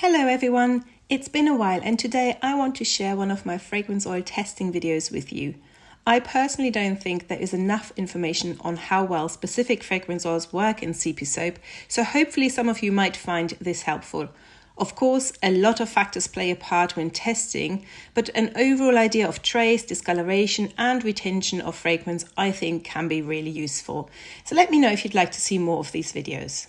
Hello everyone, it's been a while and today I want to share one of my fragrance oil testing videos with you. I personally don't think there is enough information on how well specific fragrance oils work in CP soap, so hopefully some of you might find this helpful. Of course, a lot of factors play a part when testing, but an overall idea of trace, discoloration and retention of fragrance I think can be really useful. So let me know if you'd like to see more of these videos.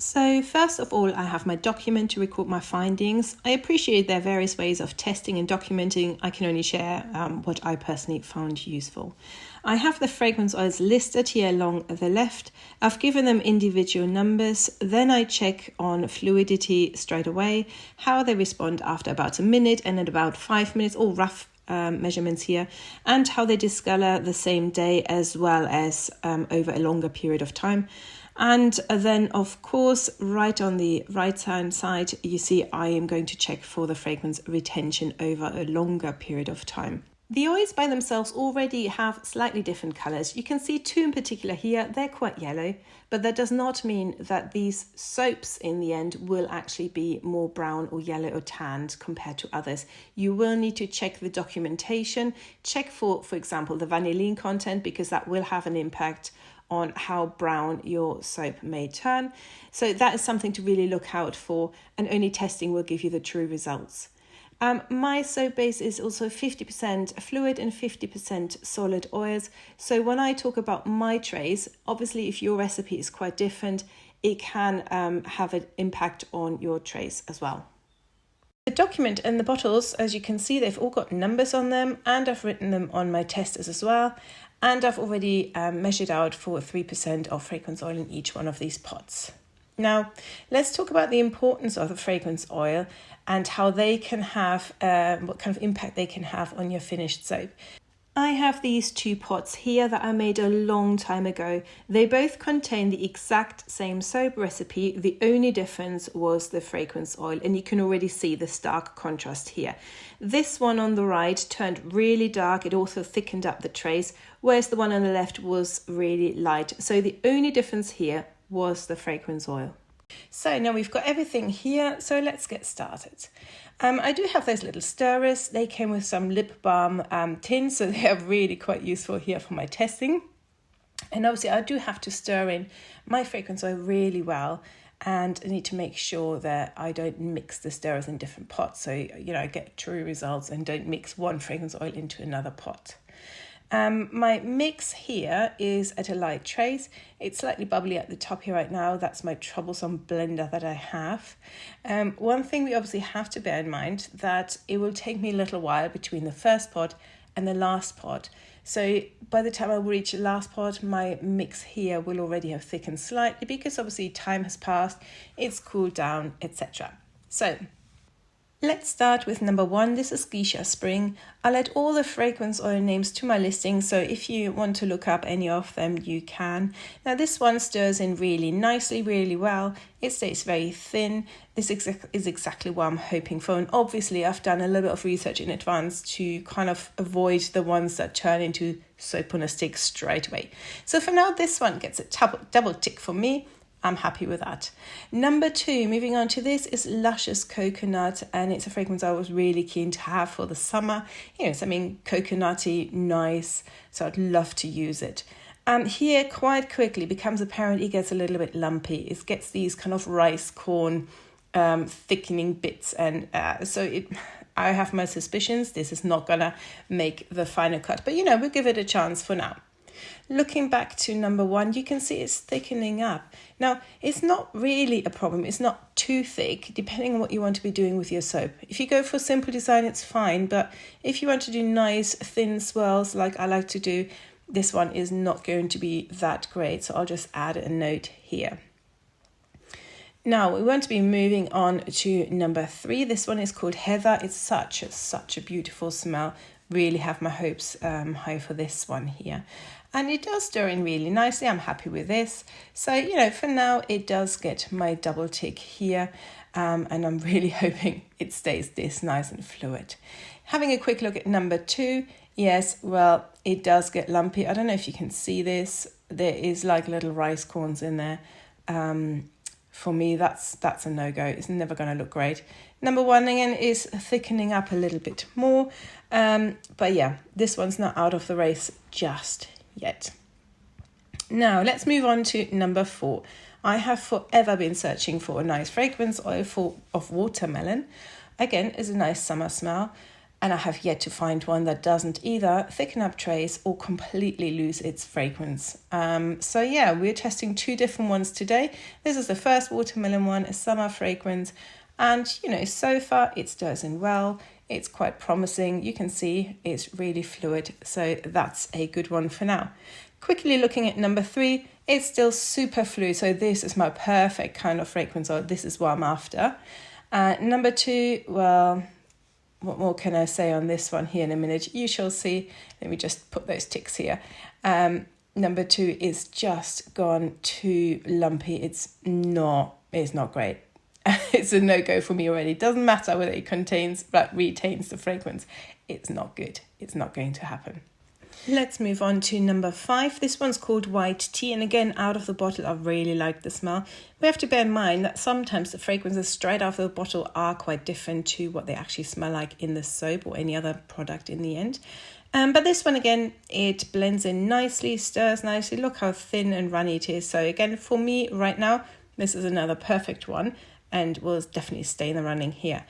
So first of all, I have my document to record my findings. I appreciate there are various ways of testing and documenting. I can only share what I personally found useful. I have the fragrance oils listed here along the left. I've given them individual numbers. Then I check on fluidity straight away, how they respond after about a minute and at about 5 minutes, all rough measurements here, and how they discolor the same day as well as over a longer period of time. And then, of course, right on the right-hand side, you see I am going to check for the fragrance retention over a longer period of time. The oils by themselves already have slightly different colours. You can see two in particular here. They're quite yellow, but that does not mean that these soaps in the end will actually be more brown or yellow or tanned compared to others. You will need to check the documentation, check for example, the vanillin content, because that will have an impact on how brown your soap may turn. So that is something to really look out for, and only testing will give you the true results. My soap base is also 50% fluid and 50% solid oils. So when I talk about my trace, obviously if your recipe is quite different, it can have an impact on your trace as well. The document and the bottles, as you can see, they've all got numbers on them, and I've written them on my testers as well. And I've already measured out for 3% of fragrance oil in each one of these pots. Now, let's talk about the importance of the fragrance oil and how they can have, what kind of impact they can have on your finished soap. I have these two pots here that I made a long time ago. They both contain the exact same soap recipe. The only difference was the fragrance oil, and you can already see the stark contrast here. This one on the right turned really dark. It also thickened up the trace, whereas the one on the left was really light. So the only difference here was the fragrance oil. So now we've got everything here, so let's get started. I do have those little stirrers. They came with some lip balm tins, so they are really quite useful here for my testing. And obviously I do have to stir in my fragrance oil really well, and I need to make sure that I don't mix the stirrers in different pots, so I get true results and don't mix one fragrance oil into another pot. My mix here is at a light trace. It's slightly bubbly at the top here right now. That's my troublesome blender that I have. One thing we obviously have to bear in mind that it will take me a little while between the first pot and the last pot. So by the time I reach the last pot, my mix here will already have thickened slightly because obviously time has passed, it's cooled down, etc. So let's start with number 1. This is Geisha Spring. I'll add all the fragrance oil names to my listing, so if you want to look up any of them, you can. Now this one stirs in really nicely, really well. It stays very thin. This is exactly what I'm hoping for, and obviously I've done a little bit of research in advance to kind of avoid the ones that turn into soap on a stick straight away. So for now, this one gets a double tick for me. I'm happy with that. Number 2, moving on to this, is Luscious Coconut, and it's a fragrance I was really keen to have for the summer. Something coconutty, nice, so I'd love to use it. Here, quite quickly becomes apparent it gets a little bit lumpy. It gets these kind of rice corn thickening bits, and I have my suspicions this is not gonna make the final cut, but we'll give it a chance for now. Looking back to number 1, you can see it's thickening up. Now, it's not really a problem. It's not too thick, depending on what you want to be doing with your soap. If you go for simple design, it's fine. But if you want to do nice, thin swirls like I like to do, this one is not going to be that great. So I'll just add a note here. Now, we want to be moving on to number 3. This one is called Heather. It's such a beautiful smell. Really have my hopes high for this one here. And it does stir in really nicely. I'm happy with this. So, for now, it does get my double tick here. And I'm really hoping it stays this nice and fluid. Having a quick look at number 2. Yes, well, it does get lumpy. I don't know if you can see this. There is like little rice corns in there. for me, that's a no-go. It's never going to look great. Number 1 again is thickening up a little bit more. But yeah, this one's not out of the race just yet. Now let's move on to number 4. I have forever been searching for a nice fragrance oil of watermelon. Again, it's a nice summer smell. And I have yet to find one that doesn't either thicken up trace or completely lose its fragrance. So yeah, we're testing 2 different ones today. This is the first watermelon one, a summer fragrance. And, so far it stirs in well. It's quite promising. You can see it's really fluid. So that's a good one for now. Quickly looking at number 3, it's still super fluid. So this is my perfect kind of fragrance oil. This is what I'm after. Number 2, well, what more can I say on this one here in a minute? You shall see. Let me just put those ticks here. Number 2 is just gone too lumpy. It's not great. It's a no-go for me already. Doesn't matter whether it contains but retains the fragrance. It's not good. It's not going to happen. Let's move on to number 5. This one's called White Tea. And again, out of the bottle, I really like the smell. We have to bear in mind that sometimes the fragrances straight out of the bottle are quite different to what they actually smell like in the soap or any other product in the end. But this one, again, it blends in nicely, stirs nicely. Look how thin and runny it is. So again, for me right now, this is another perfect one and will definitely stay in the running here.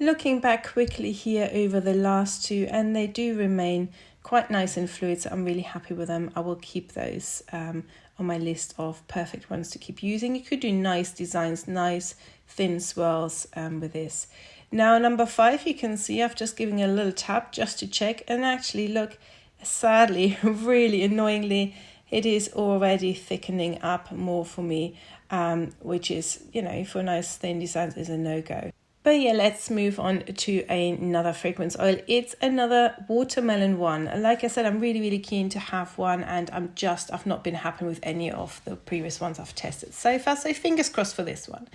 Looking back quickly here over the last 2, and they do remain quite nice and fluid, so I'm really happy with them. I will keep those on my list of perfect ones to keep using. You could do nice designs, nice thin swirls with this. Now number 5, you can see I've just given a little tap just to check, and actually look, sadly, really annoyingly, it is already thickening up more for me, which is, for nice thin designs is a no-go. But yeah, let's move on to another fragrance oil. It's another watermelon one. Like I said, I'm really, really keen to have one, and I've not been happy with any of the previous ones I've tested so far. So fingers crossed for this one.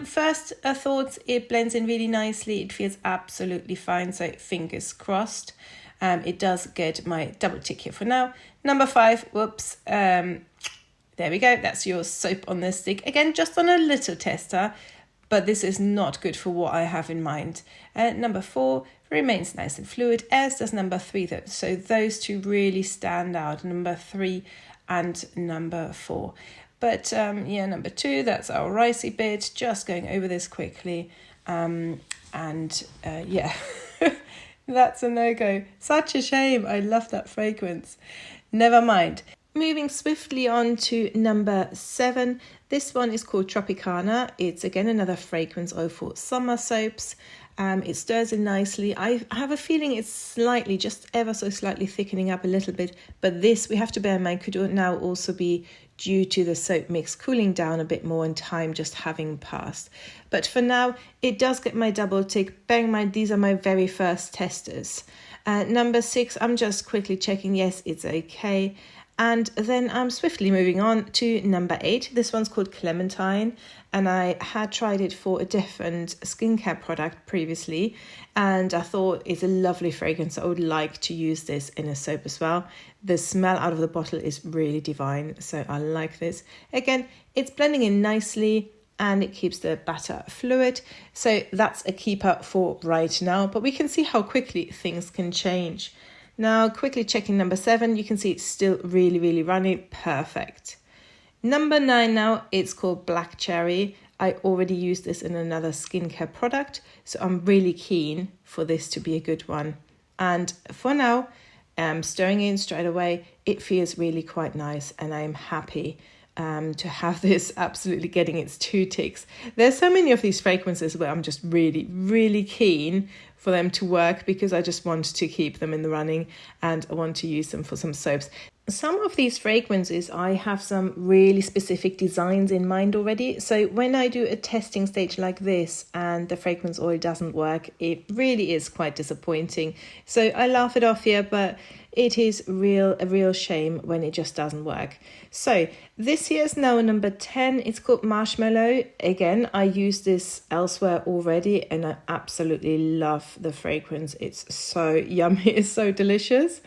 First thoughts, it blends in really nicely. It feels absolutely fine. So fingers crossed. It does get my double tick here for now. Number 5, whoops. There we go. That's your soap on the stick. Again, just on a little tester. But this is not good for what I have in mind. Number 4 remains nice and fluid, as does number 3 though. So those 2 really stand out, number 3 and number 4. But number 2, that's our ricey bit, just going over this quickly. That's a no-go. Such a shame. I love that fragrance. Never mind. Moving swiftly on to number 7. This one is called Tropicana. It's again another fragrance oil for summer soaps. It stirs in nicely. I have a feeling it's slightly, just ever so slightly thickening up a little bit. But this, we have to bear in mind, could now also be due to the soap mix cooling down a bit more and time just having passed. But for now, it does get my double tick. Bear in mind, these are my very first testers. Number 6, I'm just quickly checking. Yes, it's okay. And then I'm swiftly moving on to number 8. This one's called Clementine, and I had tried it for a different skincare product previously, and I thought it's a lovely fragrance. I would like to use this in a soap as well. The smell out of the bottle is really divine, so I like this. Again, it's blending in nicely and it keeps the batter fluid. So that's a keeper for right now, but we can see how quickly things can change. Now, quickly checking number 7, you can see it's still really, really runny. Perfect. Number 9 now, it's called Black Cherry. I already used this in another skincare product, so I'm really keen for this to be a good one. And for now, stirring in straight away, it feels really quite nice, and I'm happy to have this absolutely getting its 2 ticks. There's so many of these fragrances where I'm just really, really keen for them to work because I just want to keep them in the running and I want to use them for some soaps. Some of these fragrances, I have some really specific designs in mind already. So when I do a testing stage like this and the fragrance oil doesn't work, it really is quite disappointing. So I laugh it off here, but it is a real shame when it just doesn't work. So this here is now number 10. It's called Marshmallow. Again, I used this elsewhere already and I absolutely love the fragrance. It's so yummy. It's so delicious.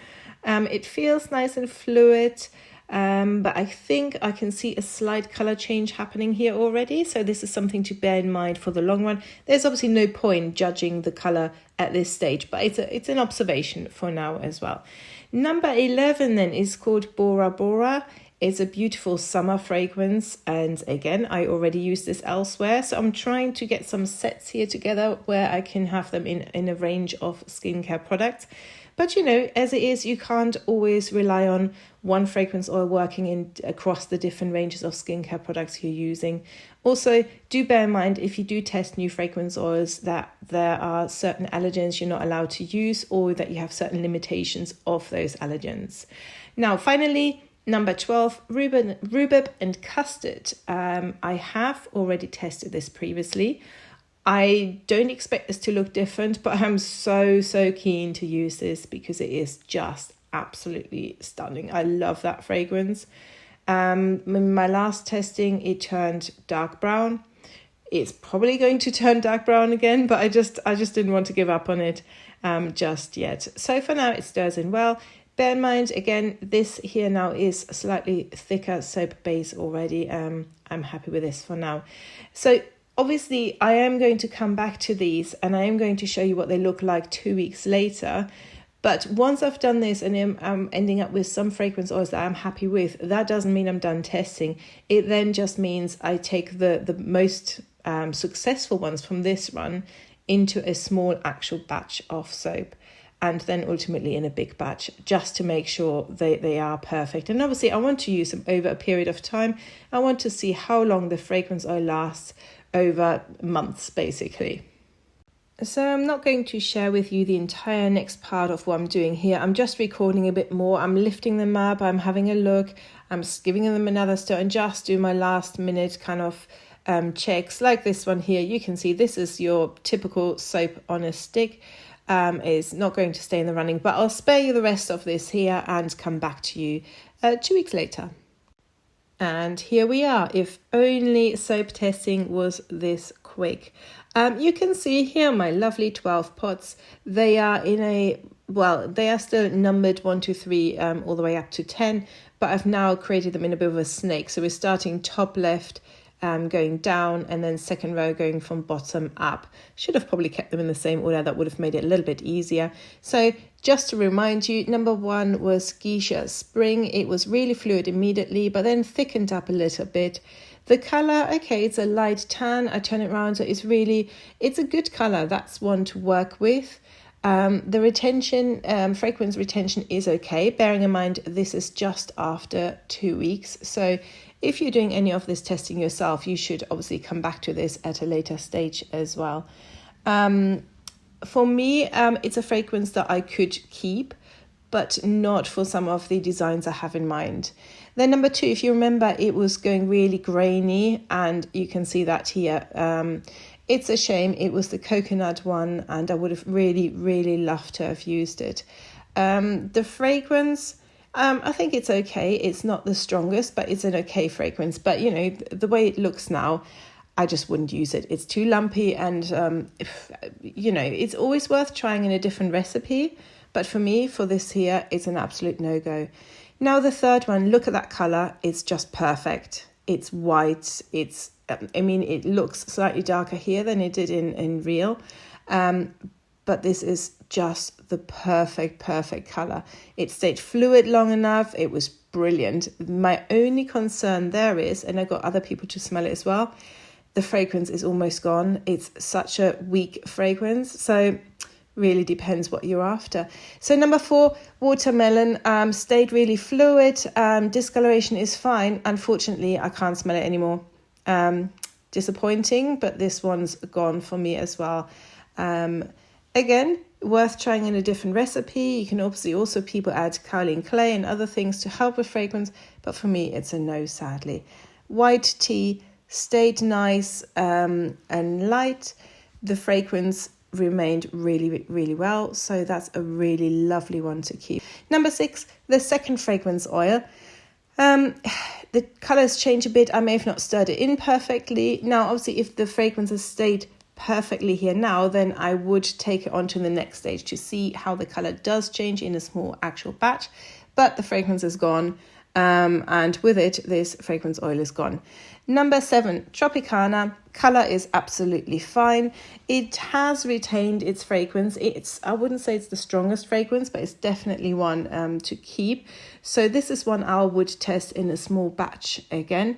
It feels nice and fluid. But I think I can see a slight color change happening here already. So this is something to bear in mind for the long run. There's obviously no point judging the color at this stage, but it's an observation for now as well. Number 11 then is called Bora Bora. It's a beautiful summer fragrance, and again, I already used this elsewhere, so I'm trying to get some sets here together where I can have them in a range of skincare products. But you know, as it is, you can't always rely on one fragrance oil working across the different ranges of skincare products you're using. Also, do bear in mind, if you do test new fragrance oils, that there are certain allergens you're not allowed to use, or that you have certain limitations of those allergens. Now, finally, number 12, rhubarb and custard. I have already tested this previously. I don't expect this to look different, but I'm so keen to use this because it is just absolutely stunning. I love that fragrance. In my last testing, it turned dark brown. It's probably going to turn dark brown again, but I just didn't want to give up on it just yet. So for now, it stirs in well. Bear in mind, again, this here now is a slightly thicker soap base already. I'm happy with this for now. So obviously, I am going to come back to these and I am going to show you what they look like 2 weeks later. But once I've done this and I'm ending up with some fragrance oils that I'm happy with, that doesn't mean I'm done testing. It then just means I take the most successful ones from this run into a small actual batch of soap, and then ultimately in a big batch, just to make sure they are perfect. And obviously I want to use them over a period of time. I want to see how long the fragrance oil lasts, over months basically. So I'm not going to share with you the entire next part of what I'm doing here. I'm just recording a bit more. I'm lifting them up, I'm having a look, I'm giving them another stir, and just do my last minute kind of checks. Like this one here, you can see this is your typical soap on a stick. Is not going to stay in the running, but I'll spare you the rest of this here and come back to you 2 weeks later. And here we are. If only soap testing was this quick. You can see here my lovely 12 pots. They are they are still numbered 1 to 3 all the way up to 10, but I've now created them in a bit of a snake. So we're starting top left, going down, and then second row going from bottom up. Should have probably kept them in the same order. That would have made it a little bit easier. So just to remind you, number 1 was Geisha Spring. It was really fluid immediately, but then thickened up a little bit. The color, okay, it's a light tan. I turn it around, so it's a good color. That's one to work with. The retention, fragrance retention is okay. Bearing in mind, this is just after 2 weeks. So if you're doing any of this testing yourself, you should obviously come back to this at a later stage as well. For me, it's a fragrance that I could keep, but not for some of the designs I have in mind. Then number 2, if you remember, it was going really grainy, and you can see that here. It's a shame. It was the coconut one, and I would have really loved to have used it. The fragrance, I think it's okay. It's not the strongest, but it's an okay fragrance. But, you know, the way it looks now, I just wouldn't use it. It's too lumpy, and, it's always worth trying in a different recipe. But for me, for this here, it's an absolute no-go. Now, the third one, look at that colour. It's just perfect. It's white. It looks slightly darker here than it did in real. But this is just the perfect colour. It stayed fluid long enough. It was brilliant. My only concern there is, and I got other people to smell it as well, the fragrance is almost gone. It's such a weak fragrance. So really depends what you're after. So number 4, watermelon, stayed really fluid. Discoloration is fine. Unfortunately, I can't smell it anymore. Disappointing, but this one's gone for me as well. Again, worth trying in a different recipe. You can obviously also people add kaolin clay and other things to help with fragrance, but for me it's a no, sadly. White tea stayed nice and light. The fragrance remained really well, so that's a really lovely one to keep. Number 6, the second fragrance oil. The colours change a bit. I may have not stirred it in perfectly. Now, obviously, if the fragrance has stayed perfectly here now, then I would take it on to the next stage to see how the colour does change in a small actual batch. But the fragrance is gone. And with it, this fragrance oil is gone. Number 7, Tropicana. Color is absolutely fine. It has retained its fragrance. I wouldn't say it's the strongest fragrance, but it's definitely one to keep. So this is one I would test in a small batch again.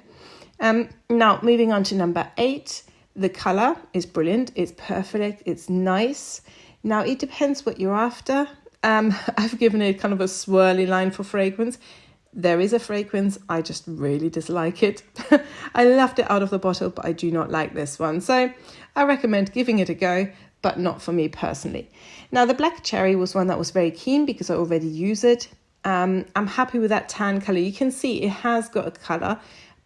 Now, moving on to number 8. The color is brilliant. It's perfect. It's nice. Now, it depends what you're after. I've given it kind of a swirly line for fragrance. There is a fragrance, I just really dislike it. I loved it out of the bottle, but I do not like this one. So I recommend giving it a go, but not for me personally. Now, the black cherry was one that was very keen because I already use it. I'm happy with that tan color. You can see it has got a color,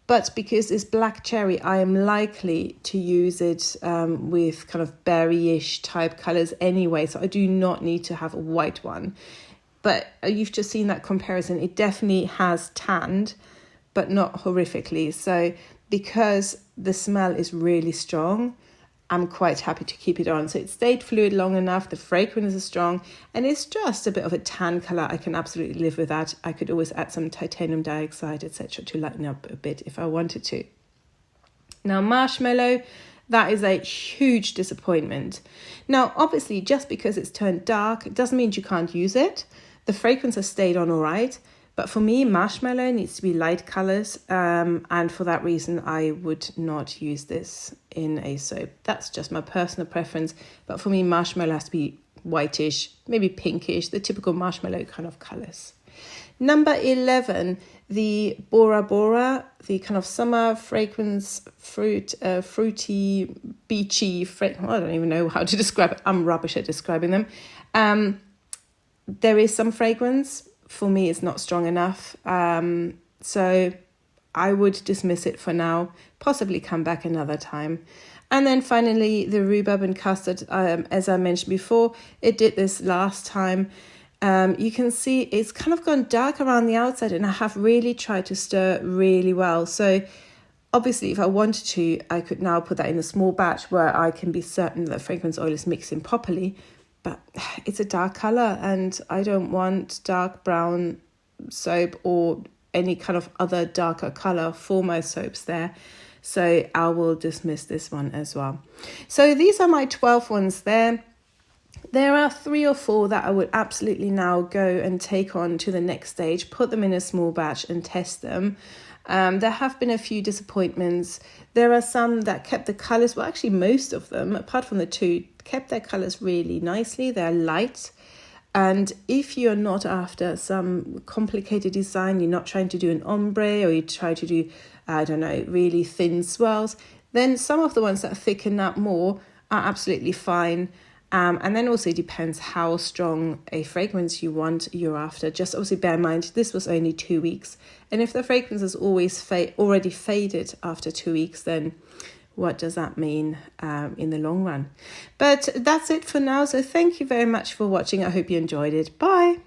but because it's black cherry, I am likely to use it with kind of berry-ish type colors anyway. So I do not need to have a white one. But you've just seen that comparison. It definitely has tanned, but not horrifically. So because the smell is really strong, I'm quite happy to keep it on. So it stayed fluid long enough. The fragrance is strong. And it's just a bit of a tan color. I can absolutely live with that. I could always add some titanium dioxide, etc. to lighten up a bit if I wanted to. Now, marshmallow. That is a huge disappointment. Now, obviously, just because it's turned dark, it doesn't mean you can't use it. The fragrance has stayed on all right. But for me, marshmallow needs to be light colours. And for that reason, I would not use this in a soap. That's just my personal preference. But for me, marshmallow has to be whitish, maybe pinkish, the typical marshmallow kind of colours. Number 11, the Bora Bora, the kind of summer fragrance, fruity, beachy fragrance. I don't even know how to describe it. I'm rubbish at describing them. There is some fragrance. For me, it's not strong enough. So I would dismiss it for now, possibly come back another time. And then finally, the rhubarb and custard, as I mentioned before, it did this last time. You can see it's kind of gone dark around the outside, and I have really tried to stir really well. So obviously, if I wanted to, I could now put that in a small batch where I can be certain that the fragrance oil is mixing properly. But it's a dark colour, and I don't want dark brown soap or any kind of other darker colour for my soaps there. So I will dismiss this one as well. So these are my 12 ones there. There are 3 or 4 that I would absolutely now go and take on to the next stage, put them in a small batch and test them. There have been a few disappointments. There are some that kept the colours, well, actually most of them, apart from the 2, kept their colours really nicely. They're light. And if you're not after some complicated design, you're not trying to do an ombre, or you try to do, really thin swirls, then some of the ones that thicken up more are absolutely fine. And then also it depends how strong a fragrance you're after. Just obviously bear in mind, this was only 2 weeks. And if the fragrance is already faded after 2 weeks, then what does that mean in the long run? But that's it for now. So thank you very much for watching. I hope you enjoyed it. Bye.